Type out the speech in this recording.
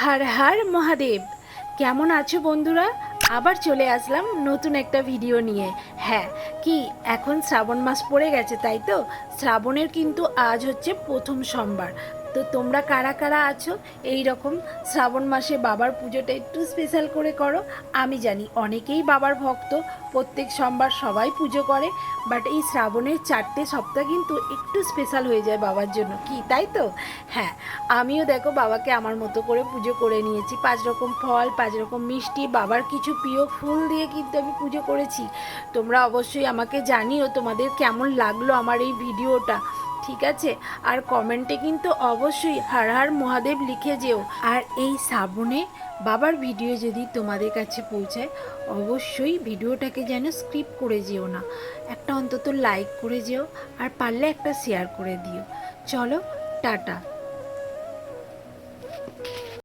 হর হর মহাদেব। কেমন আছো বন্ধুরা? আবার চলে আসলাম নতুন একটা ভিডিও নিয়ে। হ্যাঁ, কি এখন শ্রাবণ মাস পড়ে গেছে, তাই তো? শ্রাবণের কিন্তু আজ হচ্ছে প্রথম সোমবার। তো তোমরা কারা কারা আছো এই রকম শ্রাবণ মাসে বাবার পুজোটা একটু স্পেশাল করে করো? আমি জানি অনেকেই বাবার ভক্ত, প্রত্যেক সোমবার সবাই পুজো করে, বাট এই শ্রাবণের 4টে সপ্তাহ কিন্তু একটু স্পেশাল হয়ে যায় বাবার জন্য, কি তাই তো? হ্যাঁ, আমিও দেখো বাবাকে আমার মতো করে পুজো করে নিয়েছি। 5 রকম ফল, 5 রকম মিষ্টি, বাবার কিছু প্রিয় ফুল দিয়ে কিন্তু আমি পুজো করেছি। তোমরা অবশ্যই আমাকে জানিও তোমাদের কেমন লাগলো আমার এই ভিডিওটা, ঠিক আছে? আর কমেন্টে কিন্তু অবশ্যই হর হর মহাদেব লিখে যেও। আর এই শ্রাবণে বাবার ভিডিও যদি তোমাদের কাছে পৌঁছায়, অবশ্যই ভিডিওটাকে যেন স্কিপ করে যেও না, একটা অন্তত লাইক করে যেও, আর পারলে একটা শেয়ার করে দিও। চলো, টাটা।